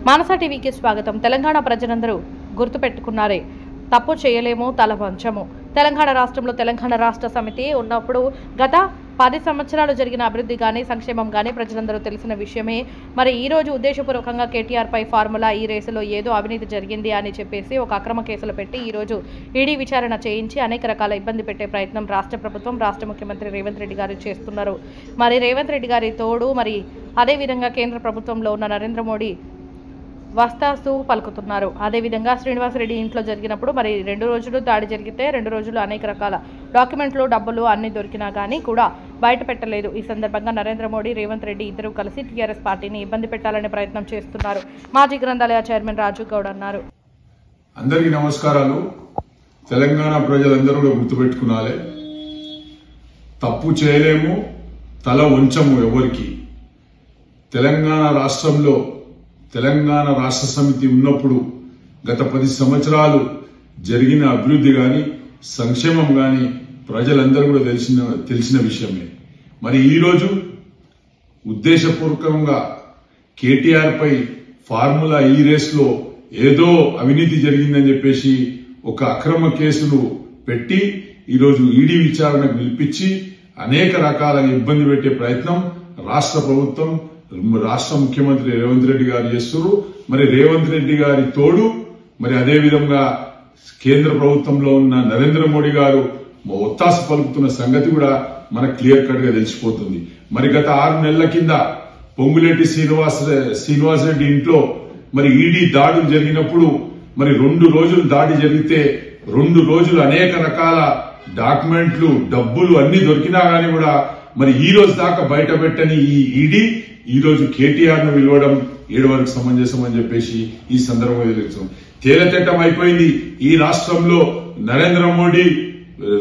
మానస టీవీకి స్వాగతం. తెలంగాణ ప్రజలందరూ గుర్తుపెట్టుకున్నారే, తప్పు చేయలేము, తల వంచము. తెలంగాణ రాష్ట్రంలో తెలంగాణ రాష్ట్ర సమితి ఉన్నప్పుడు గత 10 సంవత్సరాలు జరిగిన అభివృద్ధి కానీ సంక్షేమం కానీ ప్రజలందరూ తెలిసిన విషయమే. మరి ఈ రోజు ఉద్దేశపూర్వకంగా కేటీఆర్ పై ఫార్ములా ఈ రేసులో ఏదో అవినీతి జరిగింది అని చెప్పేసి ఒక అక్రమ కేసులు పెట్టి ఈ రోజు ఈడీ విచారణ చేయించి అనేక రకాల ఇబ్బంది పెట్టే ప్రయత్నం రాష్ట్ర ప్రభుత్వం, రాష్ట్ర ముఖ్యమంత్రి రేవంత్ రెడ్డి గారు చేస్తున్నారు. మరి రేవంత్ రెడ్డి గారి తోడు మరి అదేవిధంగా కేంద్ర ప్రభుత్వంలో ఉన్న నరేంద్ర మోడీ వస్తాసు పలుకుతున్నారు. అదేవిధంగా శ్రీనివాసరెడ్డి ఇంట్లో జరిగినప్పుడు మరి 2 రోజులు దాడి జరిగితే 2 రోజులు అనేక రకాల డాక్యుమెంట్లు, డబ్బులు అన్ని దొరికినా కానీ కూడా బయట పెట్టలేదు. ఈ సందర్భంగా నరేంద్ర మోడీ, రేవంత్ రెడ్డి ఇద్దరు కలిసి టీఆర్ఎస్ పార్టీని ఇబ్బంది పెట్టాలనే ప్రయత్నం చేస్తున్నారు. మాజీ గ్రంథాలయ చైర్మన్ రాజు గౌడ్ అన్నారు. అందరికీ నమస్కారాలు. తెలంగాణ ప్రజలందరూ గుర్తుపెట్టుకున్నాలే, తప్పు చేయలేము, తల వంచము ఎవరికి. తెలంగాణ రాష్ట్రంలో తెలంగాణ రాష్ట్ర సమితి ఉన్నప్పుడు గత 10 సంవత్సరాలు జరిగిన అభివృద్ధి గాని సంక్షేమం గాని ప్రజలందరూ కూడా తెలిసిన విషయమే. మరి ఈరోజు ఉద్దేశపూర్వకంగా కేటీఆర్ పై ఫార్ములా ఈ రేస్లో ఏదో అవినీతి జరిగిందని చెప్పేసి ఒక అక్రమ కేసులు పెట్టి ఈరోజు ఈడీ విచారణకు పిలిపించి అనేక రకాల ఇబ్బంది పెట్టే ప్రయత్నం రాష్ట్ర ప్రభుత్వం, రాష్ట్ర ముఖ్యమంత్రి రేవంత్ రెడ్డి గారు చేస్తున్నారు. మరి రేవంత్ రెడ్డి గారి తోడు మరి అదే విధంగా కేంద్ర ప్రభుత్వంలో ఉన్న నరేంద్ర మోడీ గారు ఒత్తాసు పలుకుతున్న సంగతి కూడా మనకు క్లియర్ కట్ గా తెలిసిపోతుంది. మరి గత 6 నెలల కింద పొంగులేటి శ్రీనివాసరెడ్డి ఇంట్లో మరి ఈడీ దాడులు జరిగినప్పుడు మరి 2 రోజులు దాడి జరిగితే 2 రోజులు అనేక రకాల డాక్యుమెంట్లు, డబ్బులు అన్ని దొరికినా గానీ కూడా మరి ఈ రోజు దాకా బయట పెట్టని ఈ ఈడీ ఈ రోజు కేటీఆర్ ను పిలవడం ఏడు వరకు సమంజసం అని చెప్పేసి ఈ సందర్భంగా తెలుస్తుంది. తేలతెట్టం అయిపోయింది. ఈ రాష్ట్రంలో నరేంద్ర మోడీ,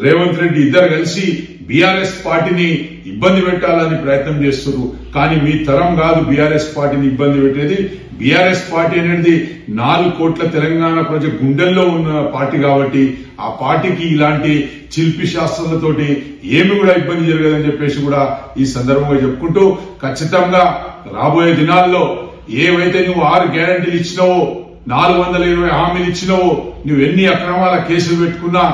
రేవంత్ రెడ్డి ఇద్దరు కలిసి బీఆర్ఎస్ పార్టీని ఇబ్బంది పెట్టాలని ప్రయత్నం చేస్తున్నారు. కానీ మీ తరం కాదు బీఆర్ఎస్ పార్టీని ఇబ్బంది పెట్టేది. బీఆర్ఎస్ పార్టీ అనేది 4 కోట్ల తెలంగాణ ప్రజల గుండెల్లో ఉన్న పార్టీ కాబట్టి ఆ పార్టీకి ఇలాంటి శిల్పి శాస్త్రాలతోటి ఏమి కూడా ఇబ్బంది జరగదని చెప్పేసి కూడా ఈ సందర్భంగా చెప్పుకుంటూ ఖచ్చితంగా రాబోయే దినాల్లో ఏవైతే నువ్వు 6 గ్యారంటీలు ఇచ్చినావో, 420 హామీలు ఇచ్చినావో, నువ్వు ఎన్ని అక్రమాల కేసులు పెట్టుకున్నా,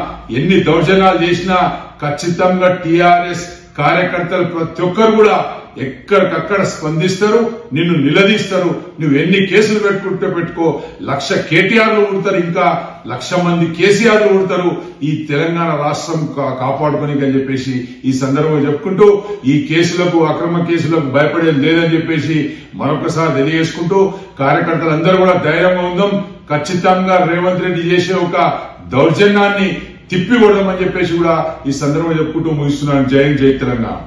ఎన్ని దౌర్జన్యాలు చేసినా ఖచ్చితంగా టీఆర్ఎస్ కార్యకర్తలు ప్రతి ఒక్కరు కూడా ఎక్కడికక్కడ స్పందిస్తారు, నిన్ను నిలదీస్తారు. నువ్వు ఎన్ని కేసులు పెట్టుకుంటే పెట్టుకో, 1,00,000 కేటీఆర్లు ఊడతారు, ఇంకా 1,00,000 మంది కేసీఆర్లు ఊడతారు ఈ తెలంగాణ రాష్ట్రం కాపాడుకోనికి అని చెప్పేసి ఈ సందర్భంగా చెప్పుకుంటూ ఈ కేసులకు, అక్రమ కేసులకు భయపడేది లేదని చెప్పేసి మరొకసారి తెలియజేసుకుంటూ కార్యకర్తలందరూ కూడా ధైర్యంగా ఉందాం. ఖచ్చితంగా రేవంత్ రెడ్డి చేసే ఒక దౌర్జన్యాన్ని తిప్పికొడదామని చెప్పేసి కూడా ఈ సందర్భంగా చెప్పుకుంటూ ముగిస్తున్నాను. జై తెలంగాణ.